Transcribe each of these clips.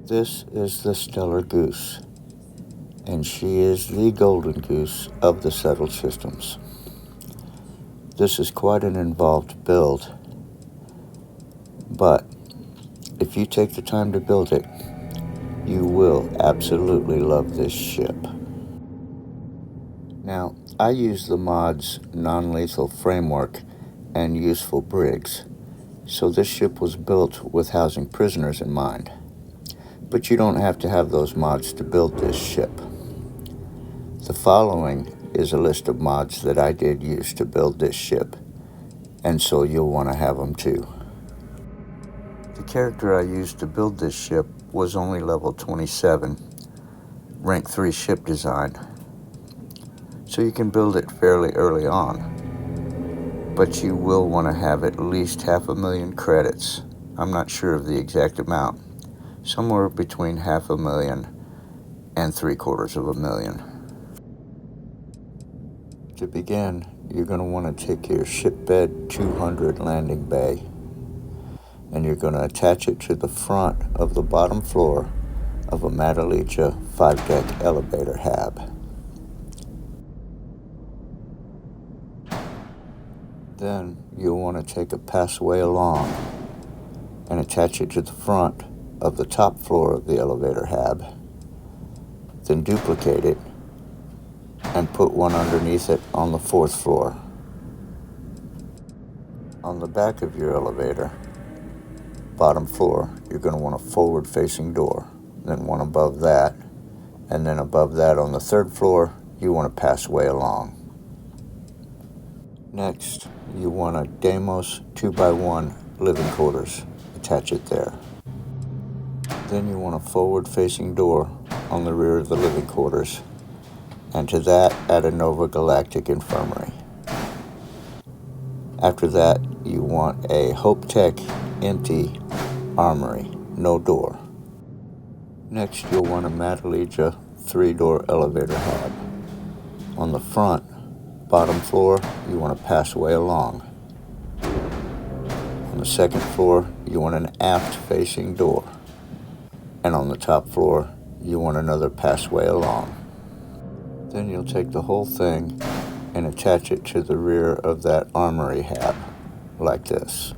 This is the Stellar Goose, and she is the golden goose of the settled systems. This is quite an involved build, but if you take the time to build it, you will absolutely love this ship. Now, I use the mod's non-lethal framework and useful brigs, so this ship was built with housing prisoners in mind. But you don't have to have those mods to build this ship. The following is a list of mods that I did use to build this ship, and so you'll want to have them too. The character I used to build this ship was only level 27, rank 3 ship design, so you can build it fairly early on, but you will want to have at least 500,000 credits. I'm not sure of the exact amount, somewhere between 500,000 and 750,000. To begin, you're going to want to take your shipbed 200 landing bay, and you're going to attach it to the front of the bottom floor of a Madalija 5-deck elevator hab. Then you'll want to take a passway along and attach it to the front of the top floor of the elevator hab. Then duplicate it and put one underneath it on the 4th floor. On the back of your elevator, bottom floor, you're going to want a forward-facing door, then one above that, and then above that on the 3rd floor, you want a passway along. Next, you want a Deimos 2x1 living quarters. Attach it there. Then you want a forward-facing door on the rear of the living quarters, and to that add a Nova Galactic infirmary. After that, you want a Hope Tech empty armory, no door. Next, you'll want a Madalija 3-door elevator hab. On the front, bottom floor, you want a passway along. On the 2nd floor, you want an aft-facing door. And on the top floor, you want another passway along. Then you'll take the whole thing and attach it to the rear of that armory hab, like this.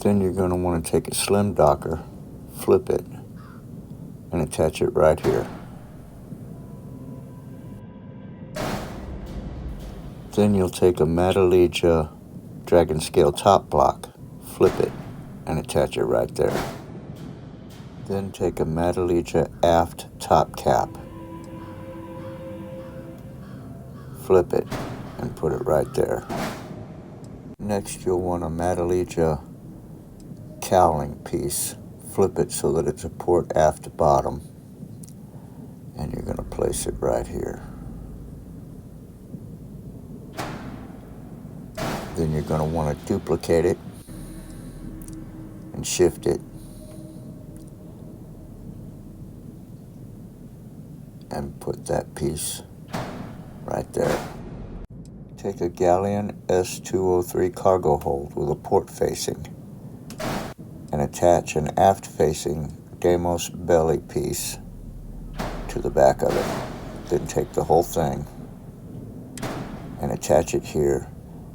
Then you're going to want to take a slim docker, flip it, and attach it right here. Then you'll take a Madalija Dragon Scale top block, flip it, and attach it right there. Then take a Madalija aft top cap, flip it, and put it right there. Next, you'll want a Madalija cowling piece, flip it so that it's a port aft bottom, and you're going to place it right here. Then you're going to want to duplicate it and shift it and put that piece right there. Take a Galleon S203 cargo hold with a port facing and attach an aft facing Deimos belly piece to the back of it. Then take the whole thing and attach it here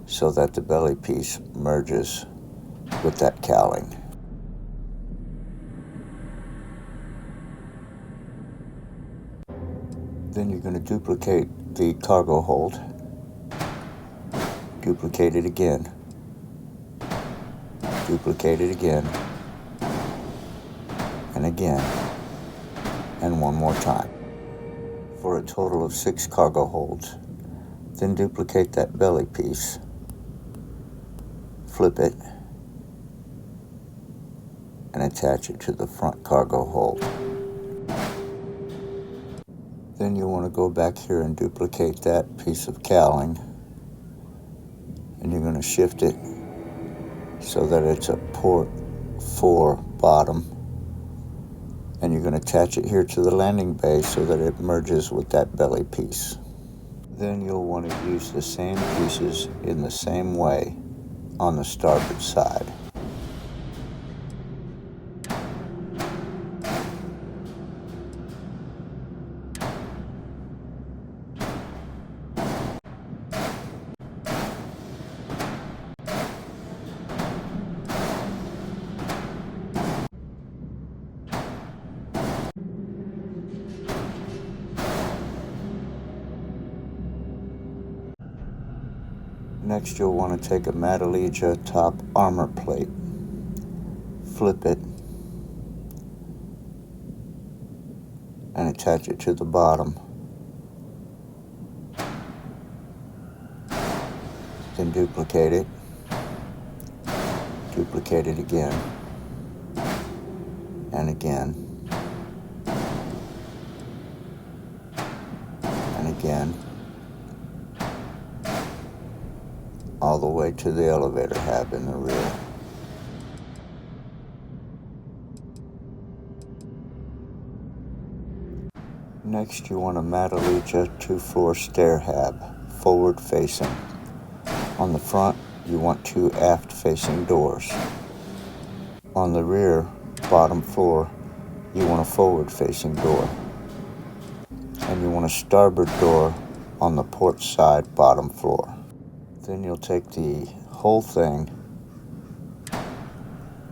so that the belly piece merges with that cowling. Then you're going to duplicate the cargo hold, duplicate it again, duplicate it again, and again, and one more time, for a total of 6 cargo holds. Then duplicate that belly piece, flip it, and attach it to the front cargo hold. Then you want to go back here and duplicate that piece of cowling, and you're going to shift it so that it's a port 4 bottom, and you're going to attach it here to the landing bay so that it merges with that belly piece. Then you'll want to use the same pieces in the same way on the starboard side. Next, you'll want to take a Madaleja top armor plate, flip it, and attach it to the bottom. Then duplicate it again, and again, and again, all the way to the elevator hab in the rear. Next, you want a Madaleja 2-floor stair hab, forward facing. On the front, you want 2 aft facing doors. On the rear, bottom floor, you want a forward facing door. And you want a starboard door on the port side bottom floor. Then you'll take the whole thing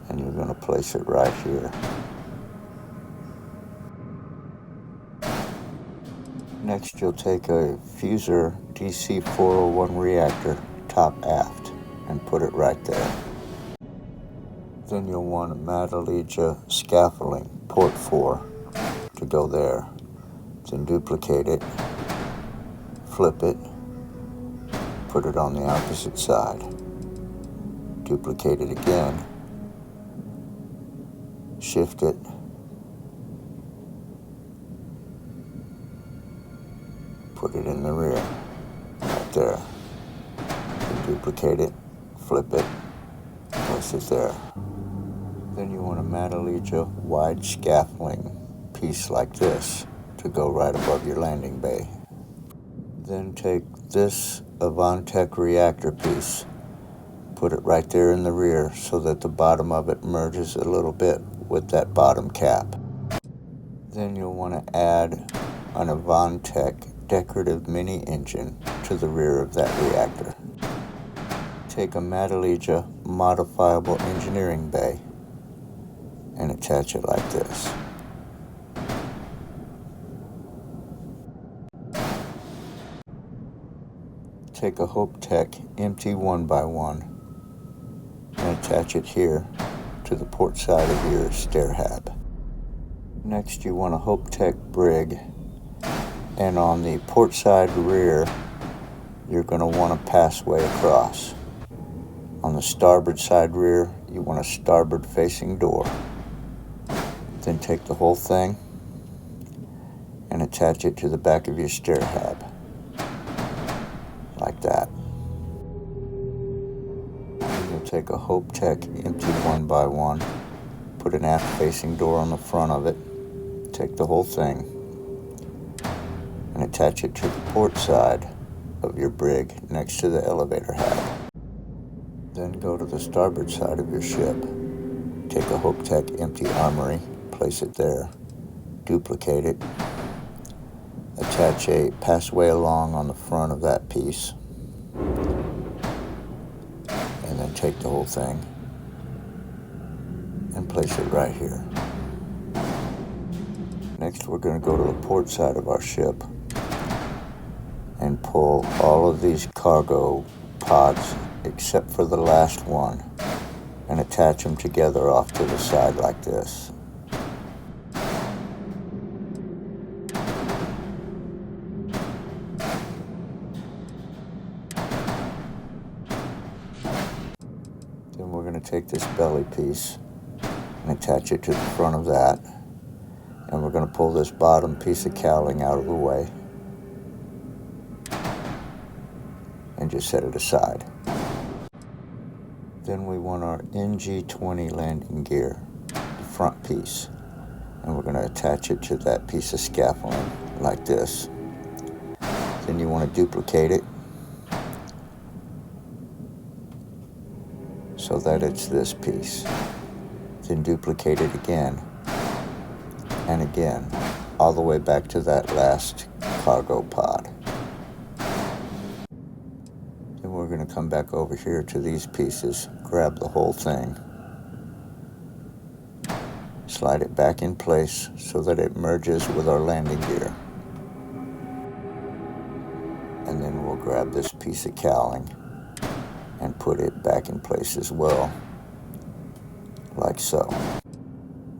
and you're going to place it right here. Next, you'll take a Fuser DC 401 reactor, top aft, and put it right there. Then you'll want a Madaleja scaffolding, port 4, to go there. Then duplicate it, flip it, put it on the opposite side. Duplicate it again, shift it, put it in the rear, right there. Then duplicate it, flip it, place it there. Then you want a Madaleja wide scaffolding piece like this to go right above your landing bay. Then take this Avantech reactor piece, put it right there in the rear so that the bottom of it merges a little bit with that bottom cap. Then you'll want to add an Avantech decorative mini engine to the rear of that reactor. Take a Madaleja modifiable engineering bay and attach it like this. Take a HopeTech empty 1x1 and attach it here to the port side of your stair hab. Next, you want a HopeTech brig, and on the port side rear, you're going to want a passway across. On the starboard side rear, you want a starboard facing door. Then take the whole thing and attach it to the back of your stair hab, like that. Then you'll take a HopeTech empty 1x1, put an aft facing door on the front of it, take the whole thing and attach it to the port side of your brig next to the elevator hab. Then go to the starboard side of your ship, take a HopeTech empty armory, place it there, duplicate it, attach a passway along on the front of that piece, and then take the whole thing and place it right here. Next, we're going to go to the port side of our ship and pull all of these cargo pods except for the last one and attach them together off to the side like this. Then we're going to take this belly piece and attach it to the front of that, and we're going to pull this bottom piece of cowling out of the way and just set it aside. Then we want our NG-20 landing gear, the front piece, and we're going to attach it to that piece of scaffolding like this. Then you want to duplicate it so that it's this piece. Then duplicate it again and again, all the way back to that last cargo pod. Then we're going to come back over here to these pieces, grab the whole thing, slide it back in place so that it merges with our landing gear. And then we'll grab this piece of cowling and put it back in place as well, like so.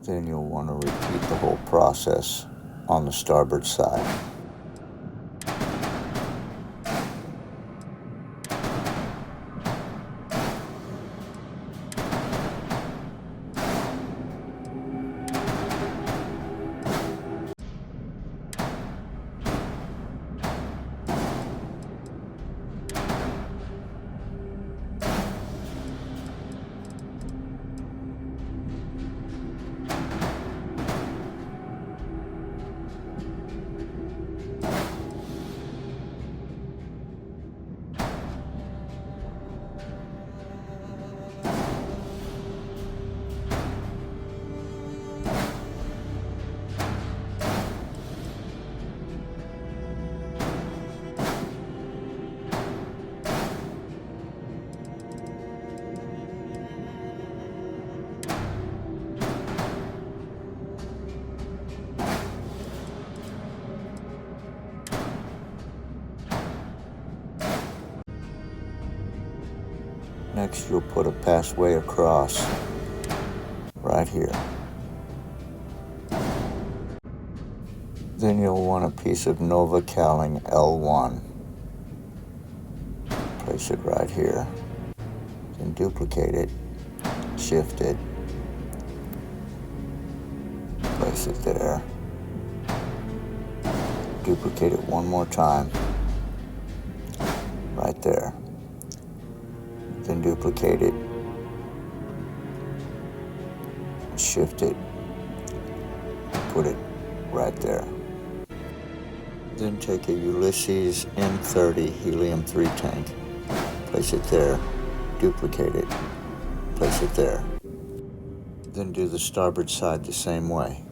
Then you'll want to repeat the whole process on the starboard side. Next, you'll put a passway across right here. Then you'll want a piece of Nova Cowling L1. Place it right here. Then duplicate it, shift it, place it there. Duplicate it one more time, right there. Then duplicate it, shift it, put it right there. Then take a Ulysses M30 helium-3 tank, place it there, duplicate it, place it there. Then do the starboard side the same way.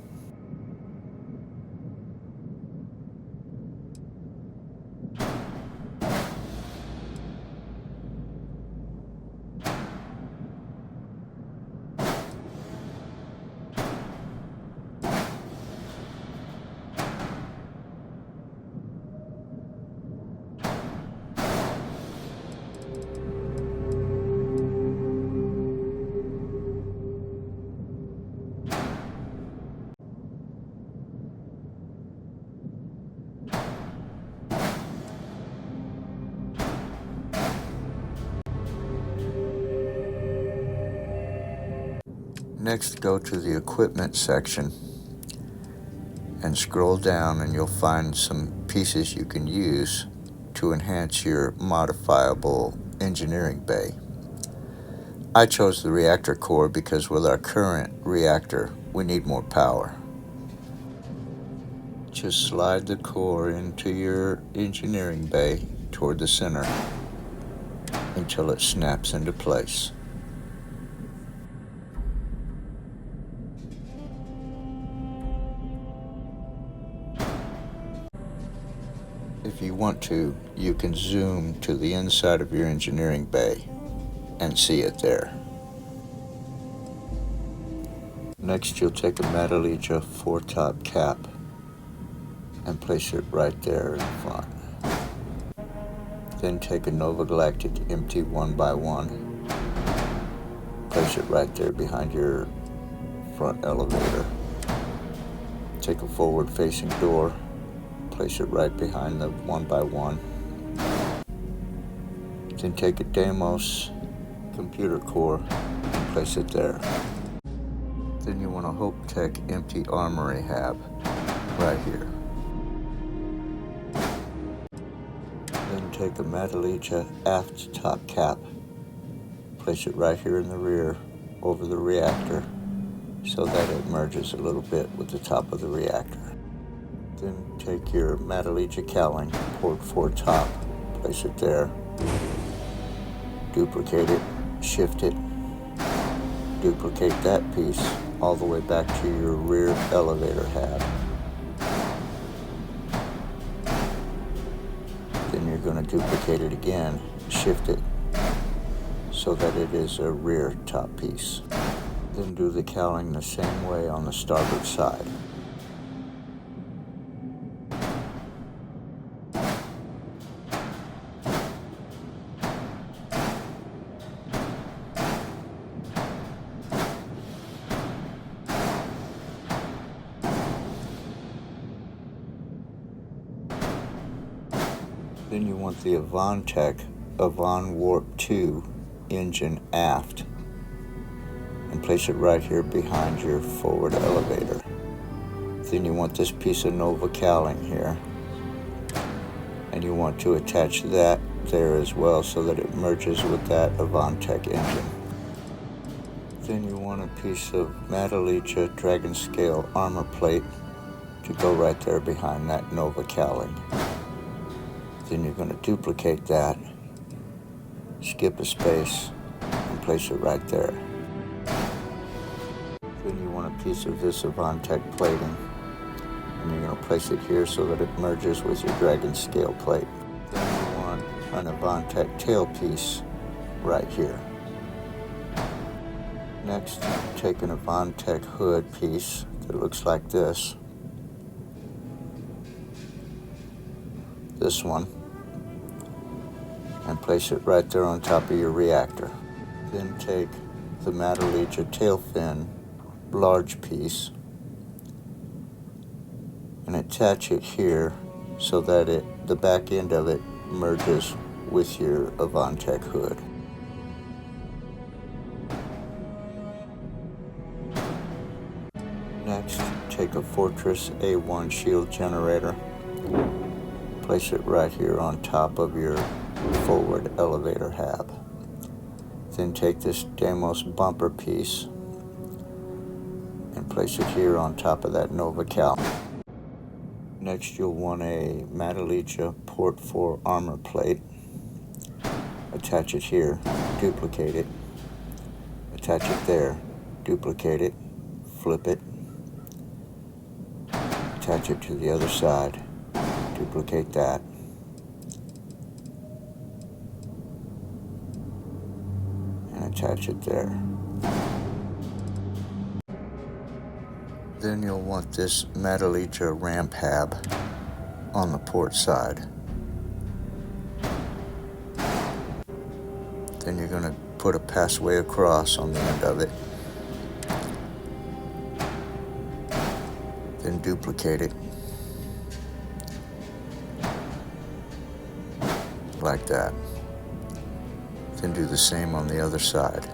Next, go to the equipment section and scroll down, and you'll find some pieces you can use to enhance your modifiable engineering bay. I chose the reactor core because with our current reactor, we need more power. Just slide the core into your engineering bay toward the center until it snaps into place. If you want to, you can zoom to the inside of your engineering bay and see it there. Next, you'll take a Metallica foretop cap and place it right there in front. Then take a Nova Galactic empty 1x1, place it right there behind your front elevator. Take a forward-facing door, place it right behind the 1x1. Then take a Deimos computer core and place it there. Then you want a Hope Tech empty armory hab right here. Then take a Metallica aft top cap, place it right here in the rear over the reactor so that it merges a little bit with the top of the reactor. Then take your Metallica cowling, port 4 top, place it there, duplicate it, shift it, duplicate that piece all the way back to your rear elevator hab. Then you're going to duplicate it again, shift it so that it is a rear top piece. Then do the cowling the same way on the starboard side. Then you want the Avantech Avant Warp 2 engine aft, and place it right here behind your forward elevator. Then you want this piece of Nova cowling here, and you want to attach that there as well so that it merges with that Avantech engine. Then you want a piece of Madalicha Dragon Scale armor plate to go right there behind that Nova cowling. Then you're going to duplicate that, skip a space, and place it right there. Then you want a piece of this Avantech plating, and you're going to place it here so that it merges with your Dragon Scale plate. Then you want an Avantech tailpiece right here. Next, take an Avantech hood piece that looks like this one, and place it right there on top of your reactor. Then take the Madalicha tail fin large piece and attach it here so that the back end of it merges with your Avantech hood. Next, take a Fortress A1 shield generator, place it right here on top of your forward elevator hab. Then take this Deimos bumper piece and place it here on top of that Nova cowl. Next, you'll want a Madalicha Port 4 armor plate. Attach it here, duplicate it, attach it there, duplicate it, flip it, attach it to the other side, duplicate that, and attach it there. Then you'll want this Madalicha ramp hab on the port side. Then you're going to put a passway across on the end of it. Then duplicate it like that. Then do the same on the other side.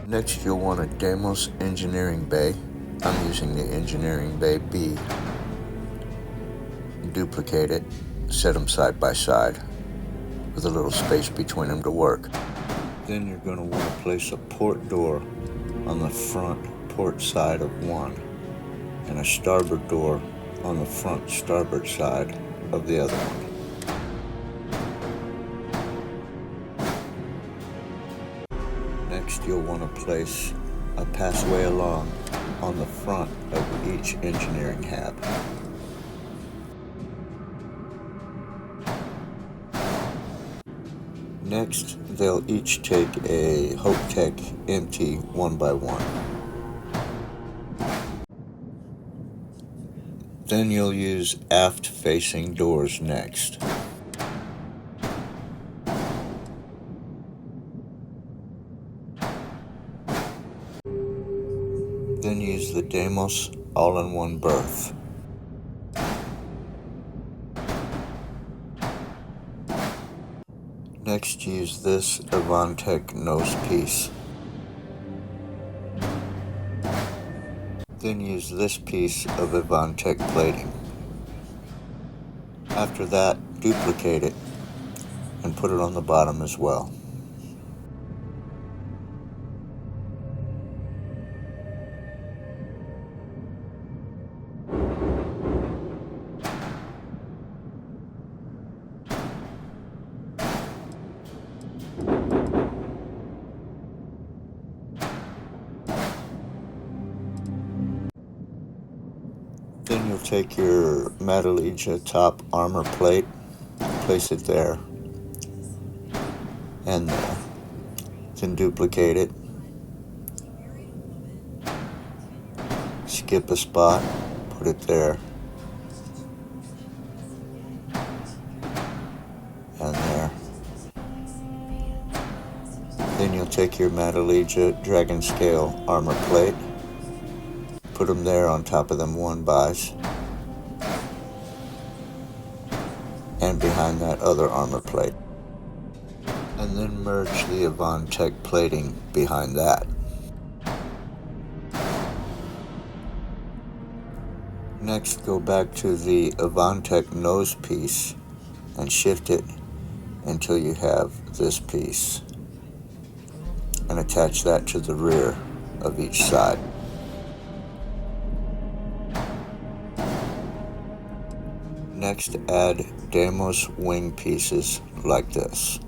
Next, you'll want a Deimos engineering bay. I'm using the engineering bay B. Duplicate it, set them side by side with a little space between them to work. Then you're going to want to place a port door on the front port side of one and a starboard door on the front starboard side of the other one. Next, you'll want to place a passway along on the front of each engineering hab. Next, they'll each take a HopeTech empty 1x1. Then you'll use aft-facing doors next. Then use the Deimos all-in-one berth. Next, use this Avantech nose piece. Then use this piece of Avantech plating. After that, duplicate it and put it on the bottom as well. Then you'll take your Madalicha top armor plate, place it there and there. Then duplicate it, skip a spot, put it there, take your Madalija Dragon Scale armor plate, put them there on top of them 1-bys, and behind that other armor plate. And then merge the Avantech plating behind that. Next, go back to the Avantech nose piece and shift it until you have this piece, and attach that to the rear of each side. Next, add Deimos wing pieces like this.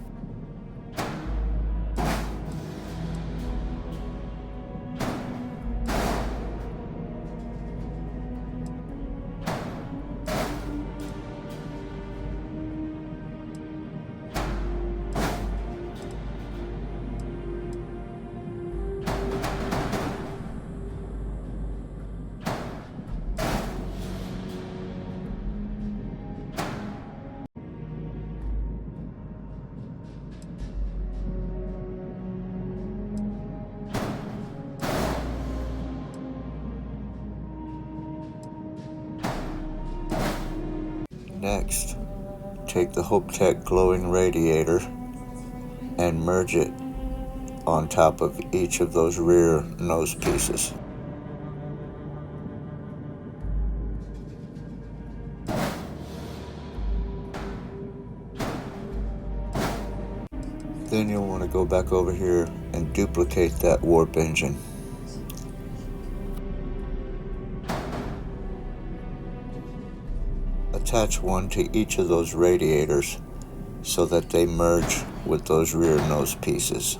Next, take the HopeTech glowing radiator and merge it on top of each of those rear nose pieces. Then you'll want to go back over here and duplicate that warp engine. Attach one to each of those radiators so that they merge with those rear nose pieces.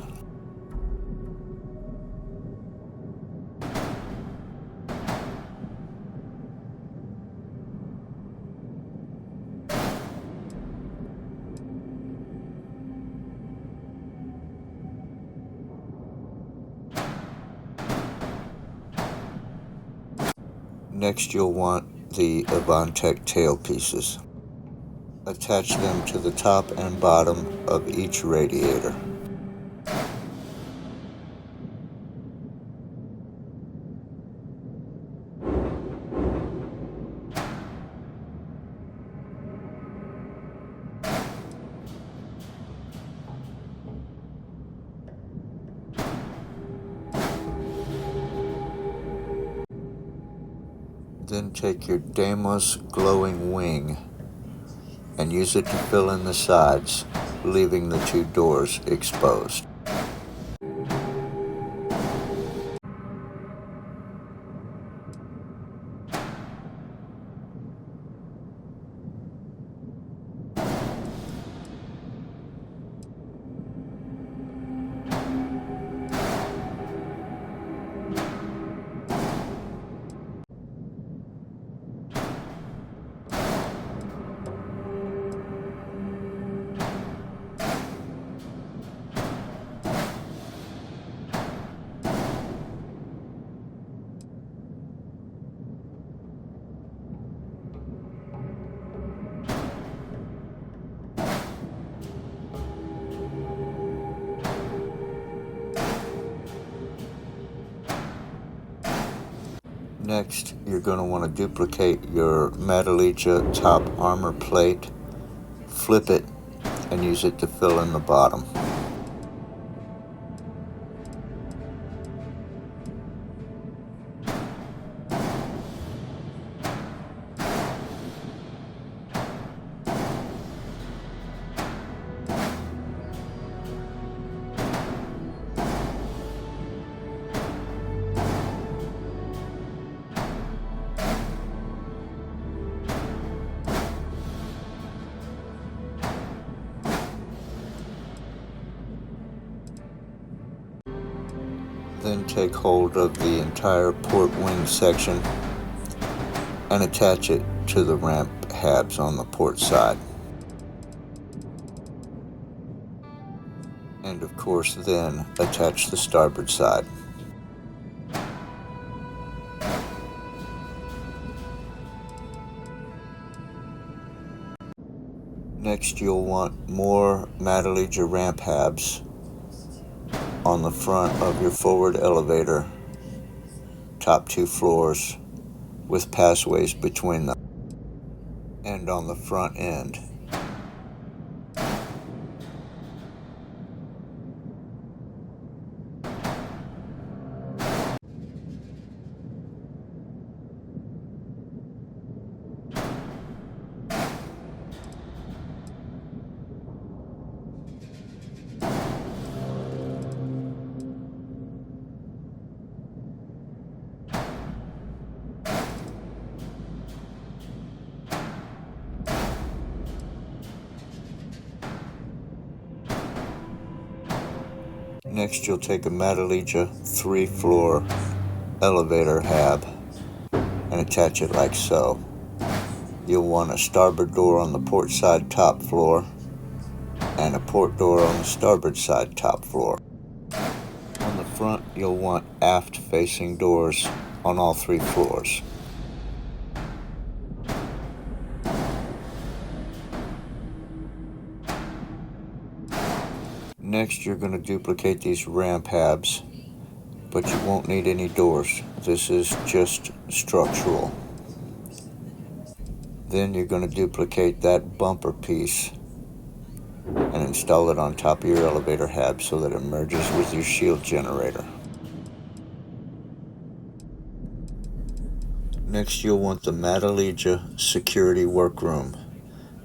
Next, you'll want the Avantech tail pieces. Attach them to the top and bottom of each radiator. Then take your Deimos glowing wing and use it to fill in the sides, leaving the two doors exposed. Next, you're going to want to duplicate your Madalija top armor plate, flip it, and use it to fill in the bottom. Then take hold of the entire port wing section and attach it to the ramp halves on the port side. And of course then attach the starboard side. Next, you'll want more Madalija ramp halves on the front of your forward elevator, top 2 floors with passways between them, and on the front end. Next, you'll take a Madalija 3-floor elevator hab and attach it like so. You'll want a starboard door on the port side top floor and a port door on the starboard side top floor. On the front, you'll want aft facing doors on all 3 floors. Next, you're going to duplicate these ramp habs, but you won't need any doors. This is just structural. Then you're going to duplicate that bumper piece and install it on top of your elevator hab so that it merges with your shield generator. Next, you'll want the Madalija security workroom,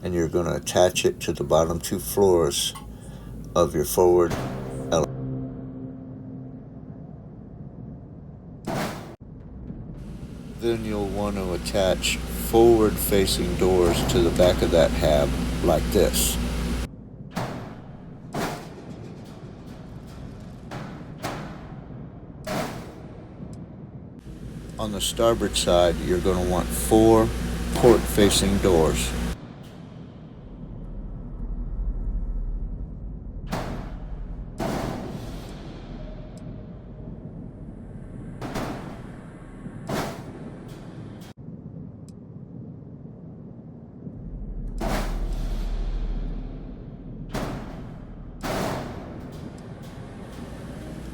and you're going to attach it to the bottom 2 floors of your forward elevator. Then you'll want to attach forward-facing doors to the back of that hab like this. On the starboard side, you're going to want 4 port-facing doors.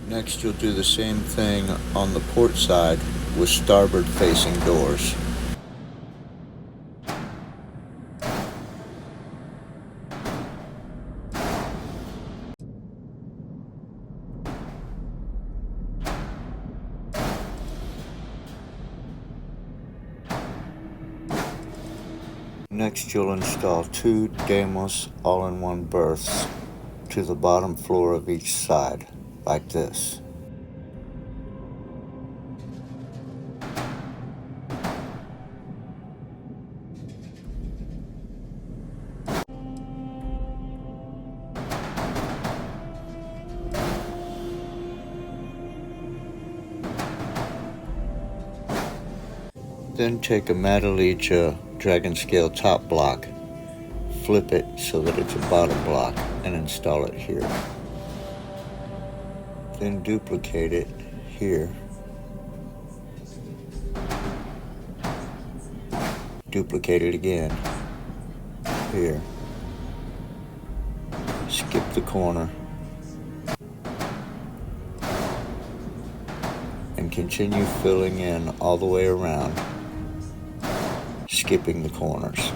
Next, you'll do the same thing on the port side with starboard facing doors. Next, you'll install 2 Damos all-in-one berths to the bottom floor of each side, like this. Then take a Madalija Dragon Scale top block, flip it so that it's a bottom block, and install it here. Then duplicate it here. Duplicate it again here. Skip the corner and continue filling in all the way around, skipping the corners.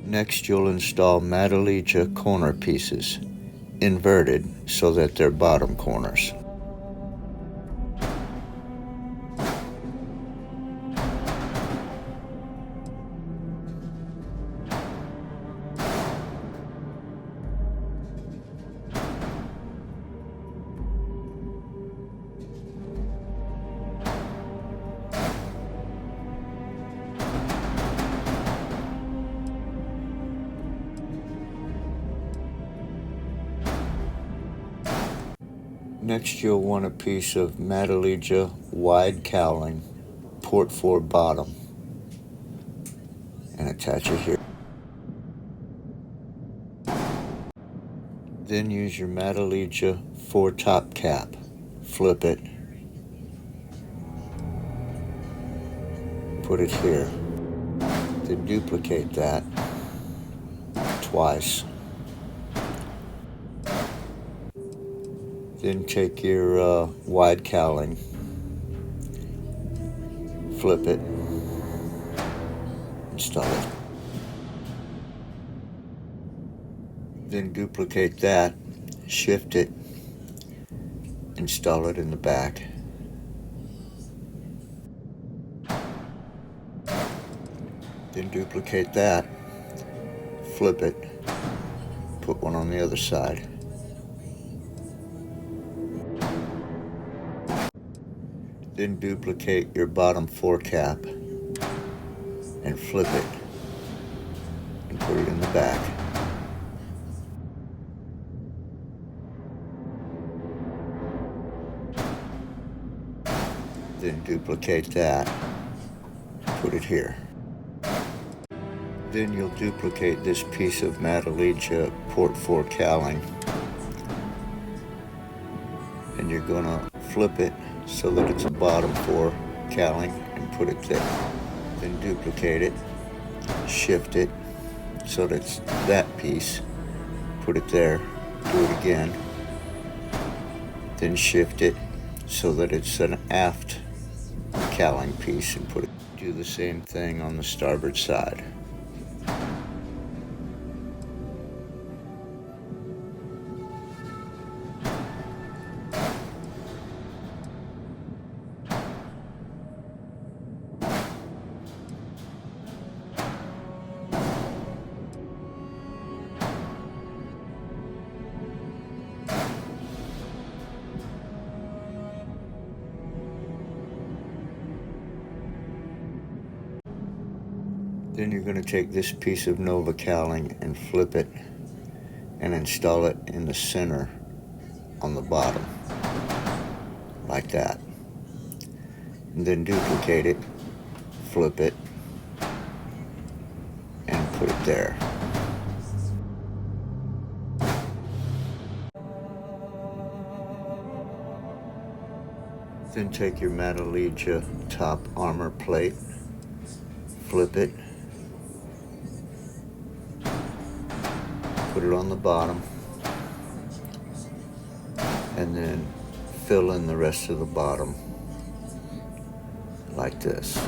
Next, you'll install Madalija corner pieces, inverted so that they're bottom corners. Next, you'll want a piece of Madaleja wide cowling, port 4 bottom, and attach it here. Then use your Madaleja 4 top cap, flip it, put it here. Then duplicate that twice. Then take your wide cowling, flip it, install it. Then duplicate that, shift it, install it in the back. Then duplicate that, flip it, put one on the other side. Then duplicate your bottom 4 cap and flip it and put it in the back. Then duplicate that, put it here. Then you'll duplicate this piece of Madaleja port 4 cowling, and you're gonna flip it so that it's a bottom 4 cowling and put it there. Then duplicate it, shift it so that it's that piece, put it there, do it again, then shift it so that it's an aft cowling piece and put it. Do the same thing on the starboard side. Then you're going to take this piece of Nova cowling and flip it and install it in the center on the bottom, like that. And then duplicate it, flip it, and put it there. Then take your Madaleja top armor plate, flip it, put it on the bottom, and then fill in the rest of the bottom like this.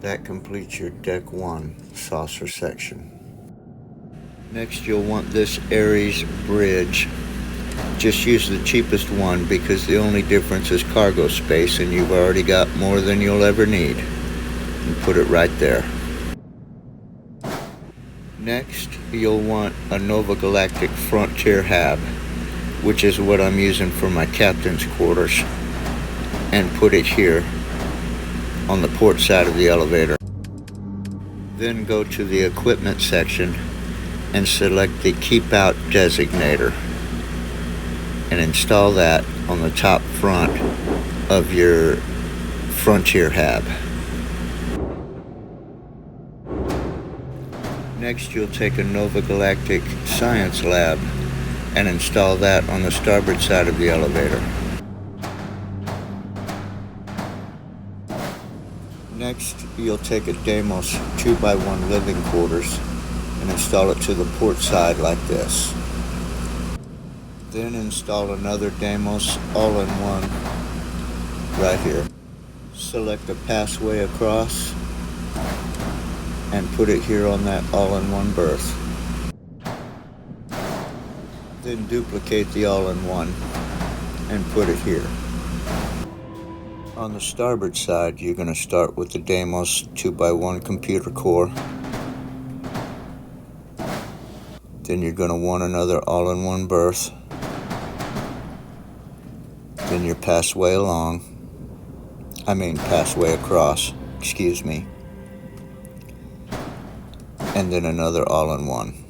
That completes your deck 1 saucer section. Next, you'll want this Aries bridge. Just use the cheapest one because the only difference is cargo space, and you've already got more than you'll ever need. And put it right there. Next, you'll want a Nova Galactic Frontier hab, which is what I'm using for my captain's quarters, and put it here on the port side of the elevator. Then go to the equipment section and select the Keep Out designator and install that on the top front of your Frontier hab. Next, you'll take a Nova Galactic Science Lab and install that on the starboard side of the elevator. Next, you'll take a Deimos 2x1 living quarters and install it to the port side like this. Then install another Deimos all-in-one right here. Select a passway across and put it here on that all-in-one berth. Then duplicate the all-in-one and put it here. On the starboard side, you're going to start with the Deimos 2x1 computer core. Then you're going to want another all-in-one berth. Then your passway across, excuse me. And then another all-in-one.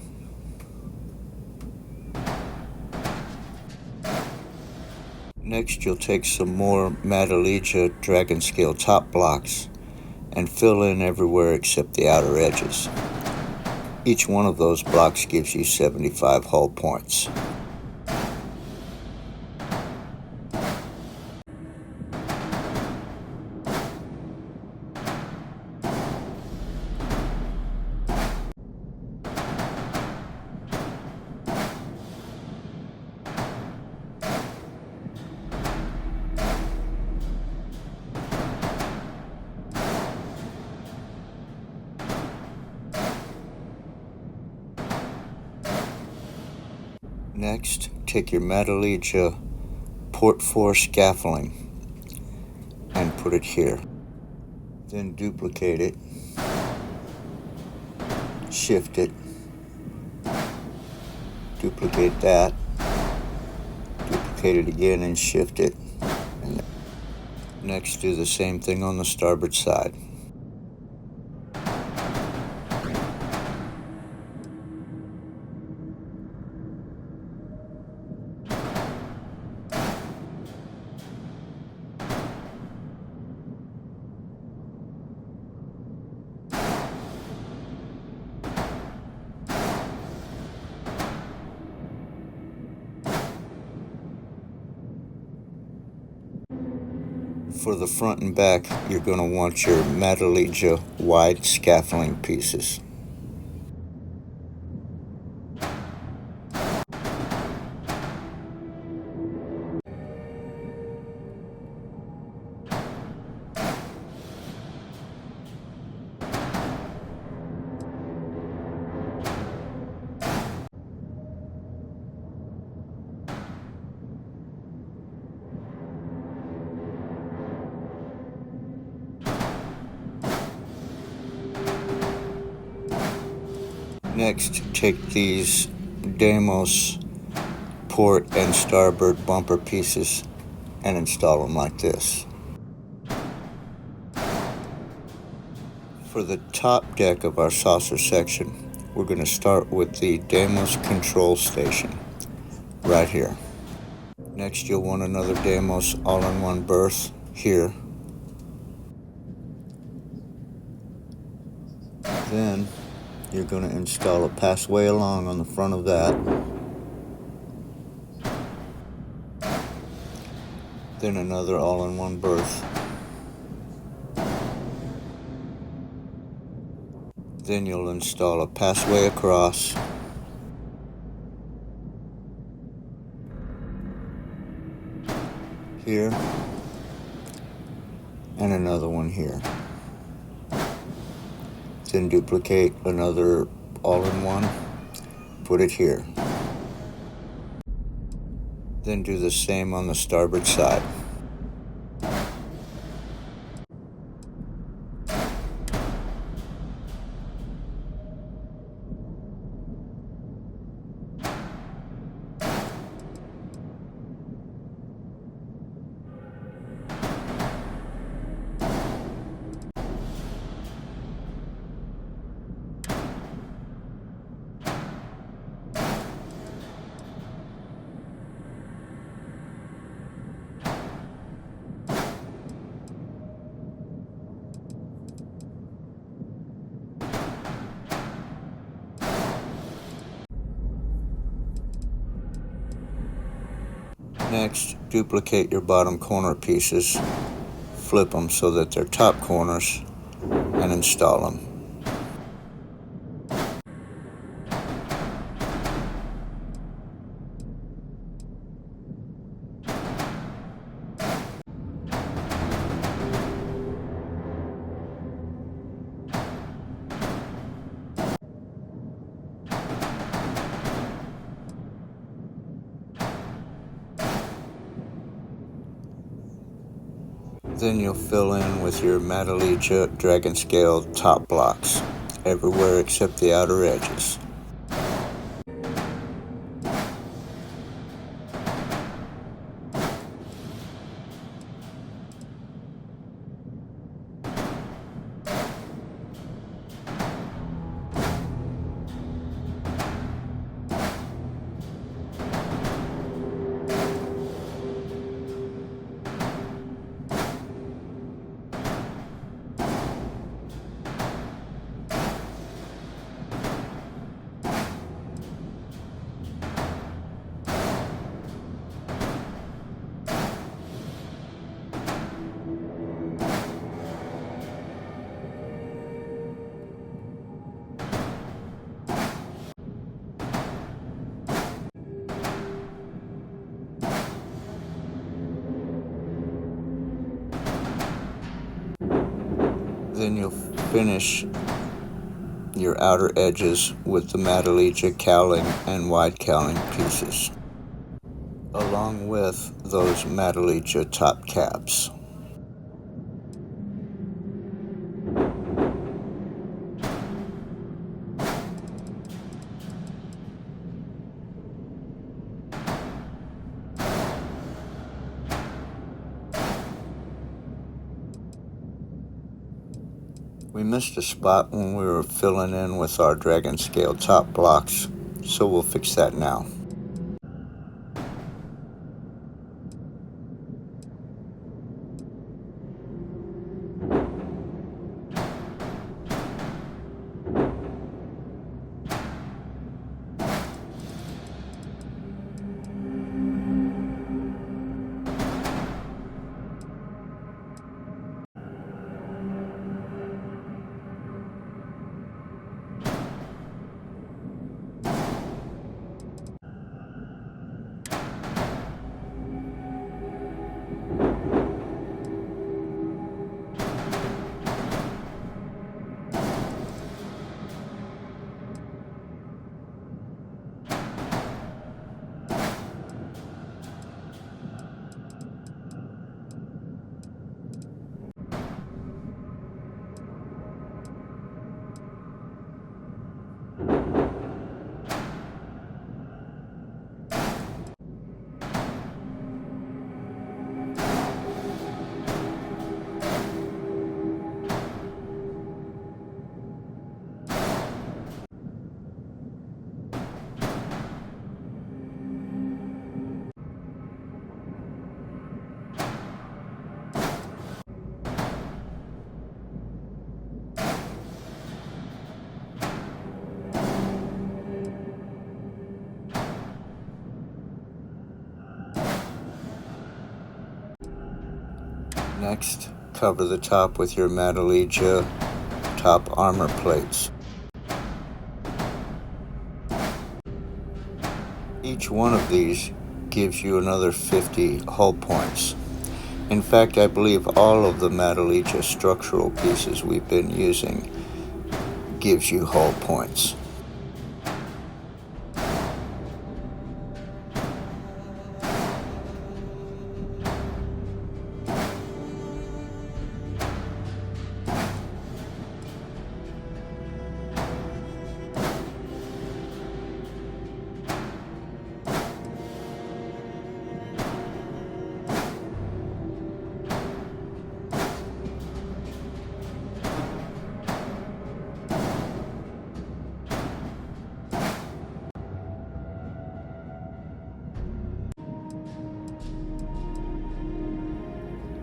Next, you'll take some more Madalija Dragon Scale top blocks and fill in everywhere except the outer edges. Each one of those blocks gives you 75 hull points. Next, take your Madalija port 4 scaffolding and put it here. Then duplicate it, shift it, duplicate that, duplicate it again and shift it. And next, do the same thing on the starboard side. For the front and back, you're going to want your Madalija wide scaffolding pieces. Next, take these Deimos port and starboard bumper pieces and install them like this. For the top deck of our saucer section, we're going to start with the Deimos control station right here. Next, you'll want another Deimos all-in-one berth here. Then you're going to install a passway along on the front of that. Then another all-in-one berth. Then you'll install a passway across. Here. And another one here. Then duplicate another all-in-one, put it here. Then do the same on the starboard side. Next, duplicate your bottom corner pieces, flip them so that they're top corners, and install them. Then you'll fill in with your Madalija dragon scale top blocks, everywhere except the outer edges. Then you'll finish your outer edges with the Madalija cowling and wide cowling pieces, along with those Madalija top caps. We missed a spot when we were filling in with our dragon scale top blocks, so we'll fix that now. Next, cover the top with your Madalija top armor plates. Each one of these gives you another 50 hull points. In fact, I believe all of the Madalija structural pieces we've been using gives you hull points.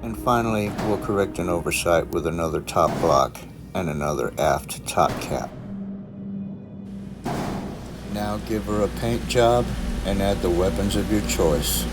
And finally, we'll correct an oversight with another top block and another aft top cap. Now give her a paint job and add the weapons of your choice.